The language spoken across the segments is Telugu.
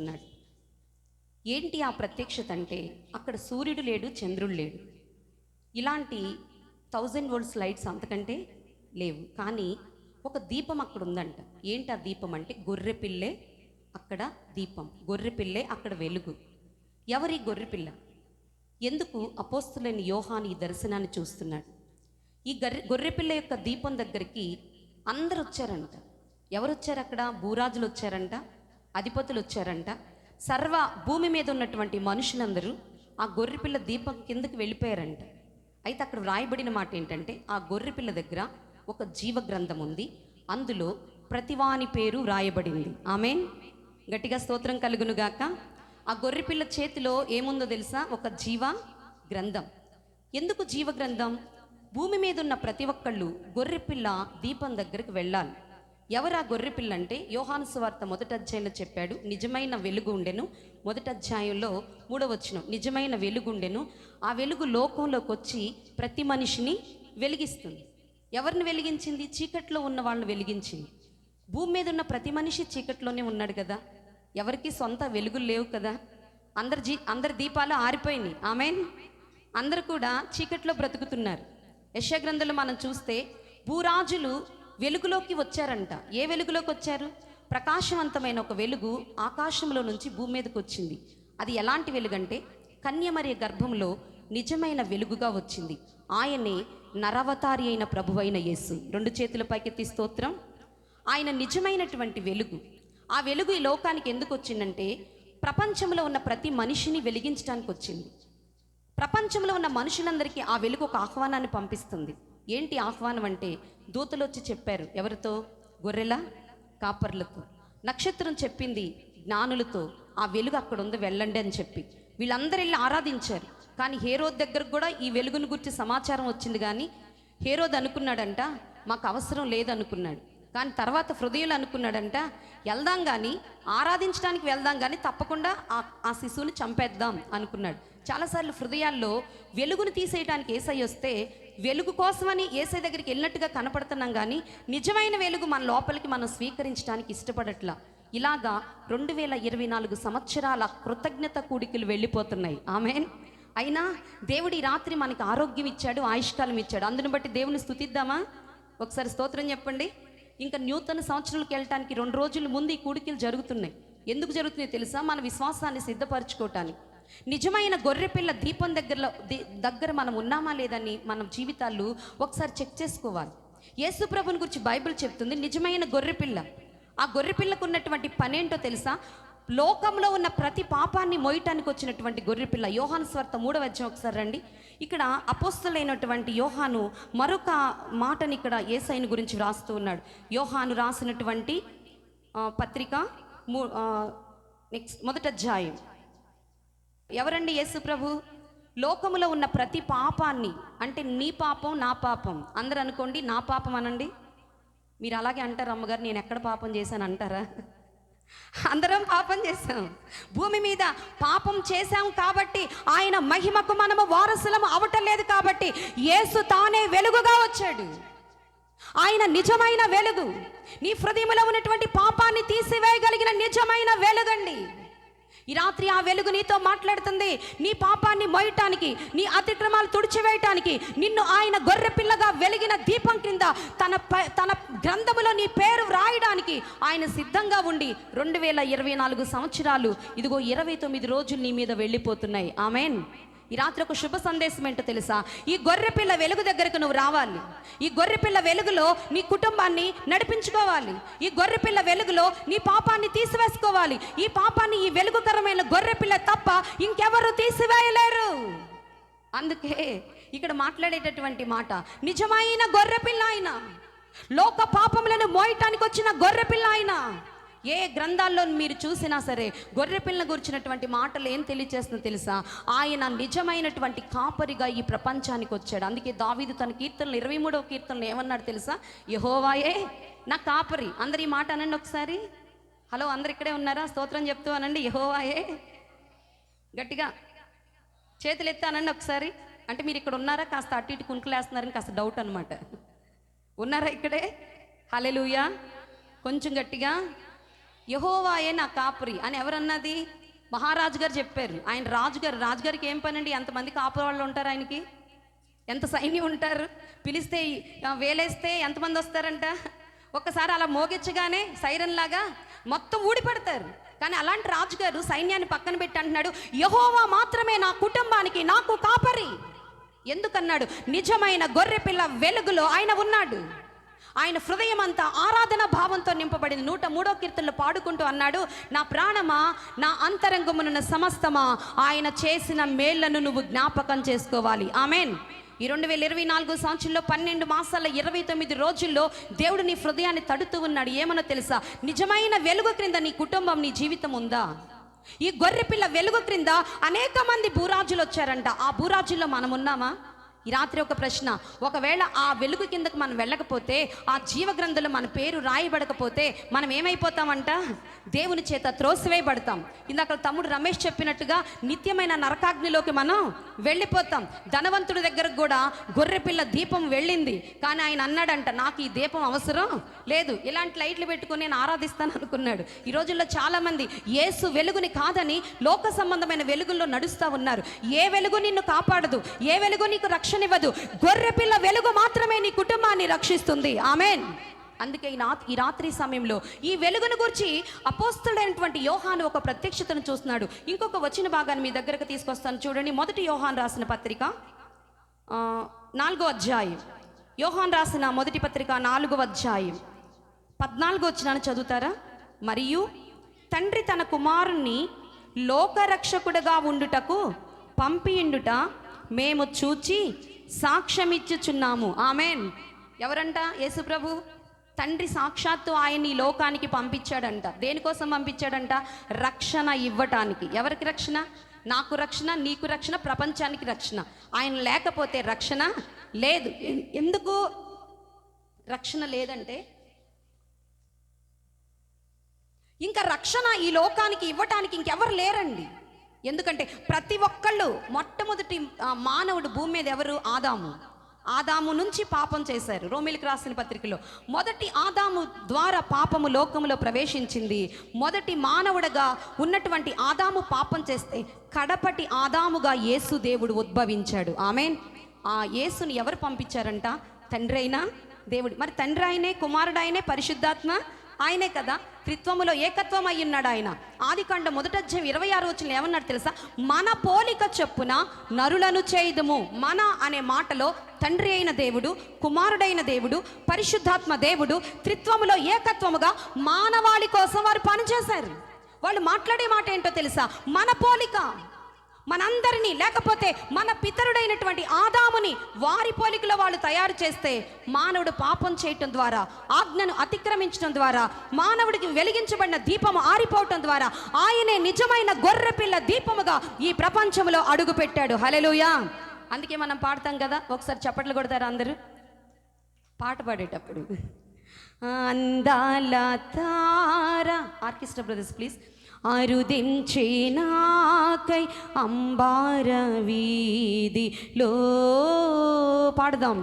చూస్తున్నాడు. ఏంటి ఆ ప్రత్యక్షత అంటే, అక్కడ సూర్యుడు లేడు, చంద్రుడు లేడు, ఇలాంటి 1000 వోల్ట్స్ లైట్స్ అంతకంటే లేవు. కానీ ఒక దీపం అక్కడ ఉందంట. ఏంటి ఆ దీపం అంటే, గొర్రెపిల్లే అక్కడ దీపం, గొర్రెపిల్లే అక్కడ వెలుగు. ఎవరి గొర్రెపిల్ల? ఎందుకు అపోస్తులైన యోహాను ఈ దర్శనాన్ని చూస్తున్నాడు? ఈ గొర్రెపిల్ల యొక్క దీపం దగ్గరికి అందరు వచ్చారంట. ఎవరు వచ్చారు అక్కడ? భూరాజులు వచ్చారంట, అధిపతులు వచ్చారంట, సర్వ భూమి మీద ఉన్నటువంటి మనుషులందరూ ఆ గొర్రెపిల్ల దీపం కిందకి వెళ్ళిపోయారంట. అయితే అక్కడ వ్రాయబడిన మాట ఏంటంటే, ఆ గొర్రెపిల్ల దగ్గర ఒక జీవ గ్రంథం ఉంది, అందులో ప్రతివాని పేరు వ్రాయబడింది. ఆమేన్. గట్టిగా స్తోత్రం కలుగునుగాక. ఆ గొర్రెపిల్ల చేతిలో ఏముందో తెలుసా? ఒక జీవ గ్రంథం. ఎందుకు జీవ గ్రంథం? భూమి మీద ఉన్న ప్రతి ఒక్కళ్ళు గొర్రెపిల్ల దీపం దగ్గరికి వెళ్ళాలి. ఎవరు ఆ గొర్రెపిల్ల అంటే, యోహాను సువార్త 1వ అధ్యాయంలో చెప్పాడు, నిజమైన వెలుగు ఉండెను. 1వ అధ్యాయంలో 3వ వచనం, నిజమైన వెలుగు ఉండెను, ఆ వెలుగు లోకంలోకి వచ్చి ప్రతి మనిషిని వెలిగిస్తుంది. ఎవరిని వెలిగించింది? చీకట్లో ఉన్న వాళ్ళని వెలిగించింది. భూమి మీద ఉన్న ప్రతి మనిషి చీకట్లోనే ఉన్నాడు కదా, ఎవరికి సొంత వెలుగులు లేవు కదా, అందరి దీపాలు ఆరిపోయినాయి. ఆమేన్. అందరూ కూడా చీకట్లో బ్రతుకుతున్నారు. యెషయా గ్రంథంలో మనం చూస్తే భూరాజులు వెలుగులోకి వచ్చారంట. ఏ వెలుగులోకి వచ్చారు? ప్రకాశవంతమైన ఒక వెలుగు ఆకాశంలో నుంచి భూమి మీదకి వచ్చింది. అది ఎలాంటి వెలుగంటే, కన్యమరియ గర్భంలో నిజమైన వెలుగుగా వచ్చింది. ఆయనే నరవతారి అయిన ప్రభువైన యేసు. 2 చేతుల పైకెత్తి స్తోత్రం. ఆయన నిజమైనటువంటి వెలుగు. ఆ వెలుగు ఈ లోకానికి ఎందుకు వచ్చిందంటే, ప్రపంచంలో ఉన్న ప్రతి మనిషిని వెలిగించడానికి వచ్చింది. ప్రపంచంలో ఉన్న మనుషులందరికీ ఆ వెలుగు ఒక ఆహ్వానాన్ని పంపిస్తుంది. ఏంటి ఆహ్వానం అంటే, దూతలు వచ్చి చెప్పారు. ఎవరితో? గొర్రెల కాపర్లతో. నక్షత్రం చెప్పింది జ్ఞానులతో, ఆ వెలుగు అక్కడ ఉంది, వెళ్ళండి అని చెప్పి. వీళ్ళందరూ వెళ్ళి ఆరాధించారు. కానీ హేరోద్ దగ్గరకు కూడా ఈ వెలుగును గురించి సమాచారం వచ్చింది. కానీ హేరోద్ అనుకున్నాడంట, మాకు అవసరం లేదనుకున్నాడు. కానీ తర్వాత హృదయులు అనుకున్నాడంట, వెళ్దాం కానీ, ఆరాధించడానికి వెళ్దాం కానీ, తప్పకుండా ఆ శిశువుని చంపేద్దాం అనుకున్నాడు. చాలాసార్లు హృదయాల్లో వెలుగును తీసేయడానికి యేసయ్య వస్తే, వెలుగు కోసమని యేసయ్య దగ్గరికి వెళ్ళినట్టుగా కనపడుతున్నాం, కానీ నిజమైన వెలుగు మన లోపలికి మనం స్వీకరించడానికి ఇష్టపడట్లా. ఇలాగా 2024 సంవత్సరాల కృతజ్ఞత కూడికలు వెళ్ళిపోతున్నాయి. ఆమేన్. అయినా దేవుడు ఈ రాత్రి మనకి ఆరోగ్యం ఇచ్చాడు, ఆయుష్కాలం ఇచ్చాడు. అందుని బట్టి దేవుని స్తుతిద్దామా? ఒకసారి స్తోత్రం చెప్పండి. ఇంకా నూతన సంవత్సరాలకు వెళ్ళటానికి 2 రోజుల ముందు ఈ కూడికలు జరుగుతున్నాయి. ఎందుకు జరుగుతున్నాయో తెలుసా? మన విశ్వాసాన్ని సిద్ధపరచుకోవటానికి. నిజమైన గొర్రెపిల్ల దీపం దగ్గర మనం ఉన్నామా లేదని మన జీవితాలు ఒకసారి చెక్ చేసుకోవాలి. యేసు ప్రభుని గురించి బైబిల్ చెప్తుంది, నిజమైన గొర్రెపిల్ల. ఆ గొర్రెపిల్లకు ఉన్నటువంటి పనేంటో తెలుసా? లోకంలో ఉన్న ప్రతి పాపాన్ని మోయటానికి వచ్చినటువంటి గొర్రెపిల్ల. యోహాను సువార్త 3వ అధ్యాయం ఒకసారి రండి. ఇక్కడ అపోస్తలుడైనటువంటి యోహాను మరొక మాటని ఇక్కడ యేసయ్యను గురించి వ్రాస్తూ ఉన్నాడు. యోహాను రాసినటువంటి పత్రిక 1వ అధ్యాయం. ఎవరండి యేసు ప్రభు? లోకములో ఉన్న ప్రతి పాపాన్ని, అంటే నీ పాపం నా పాపం, అందరూ అనుకోండి నా పాపం అనండి. మీరు అలాగే అంటారు, అమ్మగారు నేను ఎక్కడ పాపం చేశాను అంటారా? అందరం పాపం చేశాం, భూమి మీద పాపం చేశాం. కాబట్టి ఆయన మహిమకు మనము వారసులము అవటం లేదు. కాబట్టి యేసు తానే వెలుగుగా వచ్చాడు. ఆయన నిజమైన వెలుగు. నీ హృదయంలో ఉన్నటువంటి పాపాన్ని తీసివేయగలిగిన నిజమైన వెలుగండి. ఈ రాత్రి ఆ వెలుగు నీతో మాట్లాడుతుంది. నీ పాపాన్ని మోయటానికి, నీ అతిక్రమాలు తుడిచివేయటానికి నిన్ను ఆయన గొర్రెపిల్లగా వెలిగిన దీపం కింద తన గ్రంథములో నీ పేరు వ్రాయడానికి ఆయన సిద్ధంగా ఉండి 2024 సంవత్సరాలు ఇదిగో 29 రోజులు నీ మీద వెళ్ళిపోతున్నాయి. ఆమేన్. ఈ రాత్రి ఒక శుభ సందేశం ఏంటో తెలుసా? ఈ గొర్రెపిల్ల వెలుగు దగ్గరకు నువ్వు రావాలి. ఈ గొర్రెపిల్ల వెలుగులో నీ కుటుంబాన్ని నడిపించుకోవాలి. ఈ గొర్రెపిల్ల వెలుగులో నీ పాపాన్ని తీసివేసుకోవాలి. ఈ పాపాన్ని ఈ వెలుగుకరమైన గొర్రెపిల్ల తప్ప ఇంకెవరు తీసివేయలేరు. అందుకే ఇక్కడ మాట్లాడేటటువంటి మాట, నిజమైన గొర్రెపిల్ల ఆయన, లోక పాపములను మోయటానికి వచ్చిన గొర్రెపిల్ల ఆయన. ఏ గ్రంథాల్లో మీరు చూసినా సరే గొర్రెపిల్లని గురించినటువంటి మాటలు ఏం తెలియచేస్తుందో తెలుసా? ఆయన నిజమైనటువంటి కాపరిగా ఈ ప్రపంచానికి వచ్చాడు. అందుకే దావీదు తన కీర్తనలు 23వ కీర్తనలు ఏమన్నాడు తెలుసా? యెహోవాయే నా కాపరి. అందరు ఈ మాట అనండి ఒకసారి. హలో, అందరు ఇక్కడే ఉన్నారా? స్తోత్రం చెప్తూ అనండి, యెహోవాయే. గట్టిగా చేతులు ఎత్తి అనండి ఒకసారి. అంటే మీరు ఇక్కడ ఉన్నారా? కాస్త అటు ఇటు కునుకులేస్తున్నారని కాస్త డౌట్ అనమాట. ఉన్నారా ఇక్కడే? హల్లెలూయా. కొంచెం గట్టిగా, యెహోవాయే నా కాపరి అని ఎవరన్నది? మహారాజు గారు చెప్పారు. ఆయన రాజుగారికి ఏం పని అండి? ఎంతమంది కాపరి వాళ్ళు ఉంటారు ఆయనకి? ఎంత సైన్యం ఉంటారు? పిలిస్తే వేలేస్తే ఎంతమంది వస్తారంట? ఒక్కసారి అలా మోగించగానే సైరన్ లాగా మొత్తం ఊడిపడతారు. కానీ అలాంటి రాజుగారు సైన్యాన్ని పక్కన పెట్టి అంటున్నాడు, యెహోవా మాత్రమే నా కుటుంబానికి నాకు కాపరి. ఎందుకన్నాడు? నిజమైన గొర్రెపిల్ల వెలుగులో ఆయన ఉన్నాడు. ఆయన హృదయం అంతా ఆరాధన భావంతో నింపబడింది. 103వ కీర్తనలో పాడుకుంటూ అన్నాడు, నా ప్రాణమా, నా అంతరంగమునున్న సమస్తమా, ఆయన చేసిన మేళ్లను నువ్వు జ్ఞాపకం చేసుకోవాలి. ఆమెన్. ఈ 2024 సంవత్సరంలో 12 మాసాల 29 రోజుల్లో దేవుడు నీ హృదయాన్ని తడుతూ ఉన్నాడు. ఏమన్నా తెలుసా? నిజమైన వెలుగు క్రింద నీ కుటుంబం, నీ జీవితం ఉందా? ఈ గొర్రెపిల్ల వెలుగు క్రింద అనేక మంది భూరాజులు వచ్చారంట. ఆ భూరాజుల్లో మనం ఉన్నామా? ఈ రాత్రి ఒక ప్రశ్న. ఒకవేళ ఆ వెలుగు కిందకు మనం వెళ్ళకపోతే, ఆ జీవ గ్రంథంలో మన పేరు రాయబడకపోతే మనం ఏమైపోతామంట? దేవుని చేత త్రోసివేయబడతాం. ఇందాక తమ్ముడు రమేష్ చెప్పినట్టుగా నిత్యమైన నరకాగ్నిలోకి మనం వెళ్ళిపోతాం. ధనవంతుడి దగ్గరకు కూడా గొర్రెపిల్ల దీపం వెళ్ళింది, కానీ ఆయన అన్నాడంట, నాకు ఈ దీపం అవసరం లేదు, ఇలాంటి లైట్లు పెట్టుకుని నేను ఆరాధిస్తాను అనుకున్నాడు. ఈ రోజుల్లో చాలామంది యేసు వెలుగుని కాదని లోక సంబంధమైన వెలుగుల్లో నడుస్తూ ఉన్నారు. ఏ వెలుగు నిన్ను కాపాడదు, ఏ వెలుగు నీకు రక్షణివ్వదు. గొర్రెపిల్ల వెలుగు మాత్రమే నీ కుటుంబాన్ని రక్షిస్తుంది. ఆమెన్. అందుకే ఈ రాత్రి సమయంలో ఈ వెలుగును గురించి అపోస్తలుడైనటువంటి యోహాను ఒక ప్రత్యక్షతను చూస్తున్నాడు. ఇంకొక వచ్చిన భాగాన్ని మీ దగ్గరకు తీసుకొస్తాను చూడండి. మొదటి యోహాను రాసిన పత్రిక 4వ అధ్యాయం. యోహాను రాసిన మొదటి పత్రిక 4వ అధ్యాయం 14వ వచనాన్ని చదువుతారా? మరియు తండ్రి తన కుమారుణ్ణి లోకరక్షకుడుగా ఉండుటకు పంపియుండుట మేము చూచి సాక్ష్యమిచ్చుచున్నాము. ఆమెన్. ఎవరంట? యేసు ప్రభు. తండ్రి సాక్షాత్తు ఆయన ఈ లోకానికి పంపించాడంట. దేనికోసం పంపించాడంట? రక్షణ ఇవ్వటానికి. ఎవరికి రక్షణ? నాకు రక్షణ, నీకు రక్షణ, ప్రపంచానికి రక్షణ. ఆయన లేకపోతే రక్షణ లేదు. ఎందుకు రక్షణ లేదంటే, ఇంకా రక్షణ ఈ లోకానికి ఇవ్వటానికి ఇంకెవరు లేరండి. ఎందుకంటే ప్రతి ఒక్కళ్ళు, మొట్టమొదటి మానవుడు భూమి మీద ఎవరు? ఆదాము నుంచి పాపం చేశారు. రోమిలికి రాసిన పత్రికలో మొదటి ఆదాము ద్వారా పాపము లోకములో ప్రవేశించింది. మొదటి మానవుడిగా ఉన్నటువంటి ఆదాము పాపం చేస్తే కడపటి ఆదాముగా యేసు దేవుడు ఉద్భవించాడు. ఆమెన్. ఆ యేసుని ఎవరు పంపించారంట? తండ్రి అయినా దేవుడు. మరి తండ్రి ఆయనే, కుమారుడు ఆయనే, పరిశుద్ధాత్మ ఆయనే కదా. త్రిత్వములో ఏకత్వం అయి ఉన్నాడు ఆయన. ఆదికాండం 1వ అధ్యాయం 26వ వచనంలో ఏమన్నాడు తెలుసా? మన పోలిక చొప్పున నరులను చేయుదుము. మన అనే మాటలో తండ్రి అయిన దేవుడు, కుమారుడైన దేవుడు, పరిశుద్ధాత్మ దేవుడు త్రిత్వములో ఏకత్వముగా మానవాళి కోసం వారు పనిచేశారు. వాళ్ళు మాట్లాడే మాట ఏంటో తెలుసా? మన పోలిక. మనందరినీ, లేకపోతే మన పితరుడైనటువంటి ఆదాముని వారి పోలికలో వాళ్ళు తయారు చేస్తే, మానవుడు పాపం చేయటం ద్వారా, ఆజ్ఞను అతిక్రమించడం ద్వారా, మానవుడికి వెలిగించబడిన దీపము ఆరిపోవటం ద్వారా ఆయనే నిజమైన గొర్రెపిల్ల దీపముగా ఈ ప్రపంచంలో అడుగు పెట్టాడు. హల్లెలూయా. అందుకే మనం పాడతాం కదా. ఒకసారి చప్పట్లు కొడతారా అందరూ పాట పాడేటప్పుడు? అందాల తార. Orchestra brothers please. అరుదించే నాకై అంబార వీధిలో పాడదాం.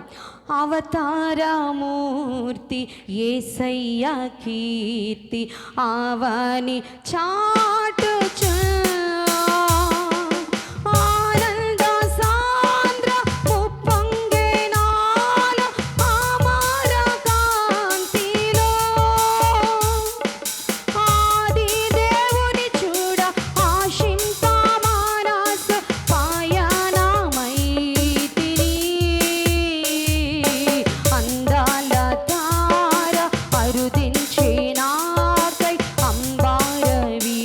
అవతారమూర్తి యేసయ్య కీర్తి అవని చాటుచు అంబారవీ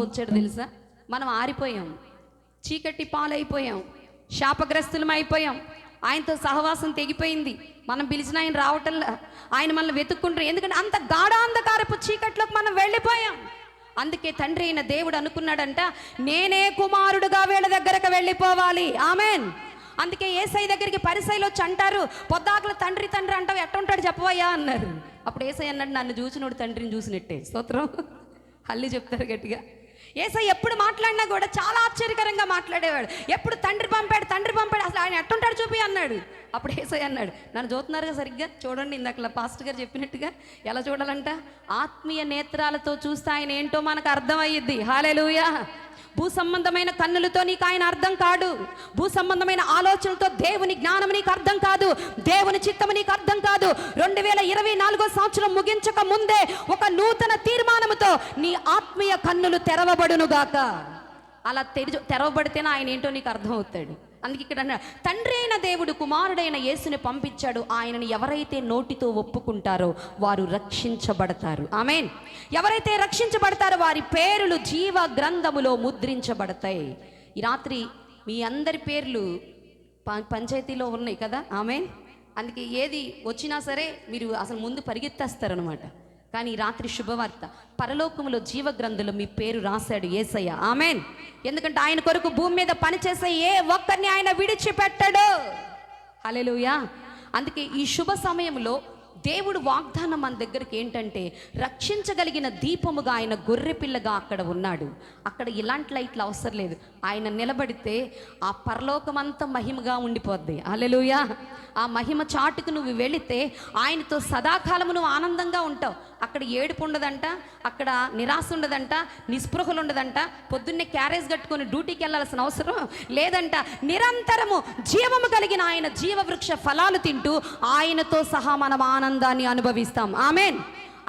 వచ్చాడు తెలుసా? మనం ఆరిపోయాం, చీకటి పాలైపోయాం, శాపగ్రస్తులం అయిపోయాం, ఆయనతో సహవాసం తెగిపోయింది. మనం పిలిచిన ఆయన రావటంలా, ఆయన మనల్ని వెతుక్కుంటారు. ఎందుకంటే అంత గాఢాంధకారపు చీకట్లోకి మనం వెళ్ళిపోయాం. అందుకే తండ్రి అయిన దేవుడు అనుకున్నాడంట, నేనే కుమారుడుగా వీళ్ళ దగ్గరకు వెళ్ళిపోవాలి. ఆమెన్. అందుకే యేసయ్య దగ్గరికి పరిసయ్యులు వచ్చి అంటారు, పొద్దాకల తండ్రి తండ్రి అంటావు, ఎట్టుంటాడు చెప్పవయ్యా అన్నారు. అప్పుడు యేసయ్య అన్నాడు, నన్ను చూసినోడు తండ్రిని చూసినట్టే. స్తోత్రం. హల్లి చెప్తారు గట్టిగా. యేసయ్య ఎప్పుడు మాట్లాడినా కూడా చాలా ఆశ్చర్యకరంగా మాట్లాడేవాడు. ఎప్పుడు తండ్రి పంపాడు, అసలు ఆయన ఎట్టుంటాడు చూపి అన్నాడు. అప్పుడు యేసయ్య అన్నాడు, నన్ను చూస్తున్నారుగా సరిగ్గా చూడండి. ఇందాక పాస్టర్ గారు చెప్పినట్టుగా ఎలా చూడాలంట? ఆత్మీయ నేత్రాలతో చూస్తే ఆయన ఏంటో మనకు అర్థమయ్యిద్ది. హల్లెలూయా. భూ సంబంధమైన కన్నులతో నీకు ఆయన అర్థం కాడు. భూ సంబంధమైన ఆలోచనలతో దేవుని జ్ఞానం నీకు అర్థం కాదు. దేవుని చిత్తము నీకు అర్థం కాదు. 2024 సంవత్సరం ముగించక ముందే ఒక నూతన తీర్మానముతో నీ ఆత్మీయ కన్నులు తెరవబడునుగాక. అలా తెరవబడితేనే ఆయన ఏంటో నీకు అర్థం అవుతాడు. అందుకే ఇక్కడ అన్నాడు, తండ్రి అయిన దేవుడు కుమారుడైన యేసుని పంపించాడు. ఆయనని ఎవరైతే నోటితో ఒప్పుకుంటారో వారు రక్షించబడతారు. ఆమేన్. ఎవరైతే రక్షించబడతారో వారి పేర్లు జీవ గ్రంథములో ముద్రించబడతాయి. ఈ రాత్రి మీ అందరి పేర్లు పంచాయతీలో ఉన్నాయి కదా. ఆమేన్. అందుకే ఏది వచ్చినా సరే మీరు అసలు ముందు పరిగెత్తేస్తారనమాట. కానీ రాత్రి శుభవార్త, పరలోకములో జీవ గ్రంథంలో మీ పేరు రాశాడు యేసయ్య. ఆమేన్. ఎందుకంటే ఆయన కొరకు భూమి మీద పనిచేసే ఏ ఒక్కరిని ఆయన విడిచిపెట్టడు. హల్లెలూయా. అందుకే ఈ శుభ సమయంలో దేవుడు వాగ్దానం మన దగ్గరికి ఏంటంటే, రక్షించగలిగిన దీపముగా ఆయన గొర్రెపిల్లగా అక్కడ ఉన్నాడు. అక్కడ ఇలాంటి లైట్లు అవసరం లేదు. ఆయన నిలబడితే ఆ పరలోకమంతా మహిమగా ఉండిపోద్ది. హల్లెలూయా. ఆ మహిమ చాటుకు నువ్వు వెళితే ఆయనతో సదాకాలము నువ్వు ఆనందంగా ఉంటావు. అక్కడ ఏడుపు ఉండదంట, అక్కడ నిరాశ ఉండదంట, నిస్పృహలు ఉండదంట, పొద్దున్నే క్యారేజ్ కట్టుకొని డ్యూటీకి వెళ్ళాల్సిన అవసరం లేదంట. నిరంతరము జీవము కలిగిన ఆయన జీవవృక్ష ఫలాలు తింటూ ఆయనతో సహా మనం ఆనందాన్ని అనుభవిస్తాం. ఆమేన్.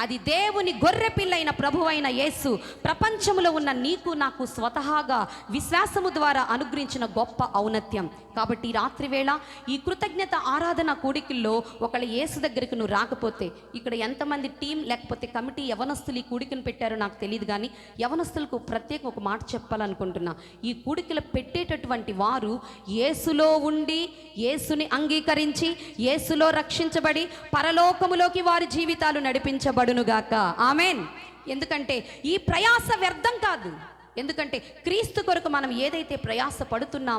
అది దేవుని గొర్రె పిల్లైన ప్రభువైన యేసు ప్రపంచంలో ఉన్న నీకు నాకు స్వతహాగా విశ్వాసము ద్వారా అనుగ్రహించిన గొప్ప ఔన్నత్యం. కాబట్టి రాత్రి వేళ ఈ కృతజ్ఞత ఆరాధన కూడికల్లో ఒకళ్ళ యేసు దగ్గరికి నువ్వు రాకపోతే, ఇక్కడ ఎంతమంది టీం లేకపోతే కమిటీ యవనస్తులు ఈ కూడికను పెట్టారో నాకు తెలియదు, కానీ యవనస్తులకు ప్రత్యేక ఒక మాట చెప్పాలనుకుంటున్నా. ఈ కూడికలు పెట్టేటటువంటి వారు యేసులో ఉండి, యేసుని అంగీకరించి, యేసులో రక్షించబడి పరలోకములోకి వారి జీవితాలు నడిపించబడునుగాక. ఆమేన్. ఎందుకంటే ఈ ప్రయాస వ్యర్థం కాదు. ఎందుకంటే క్రీస్తు కొరకు మనం ఏదైతే ప్రయాస పడుతున్నామో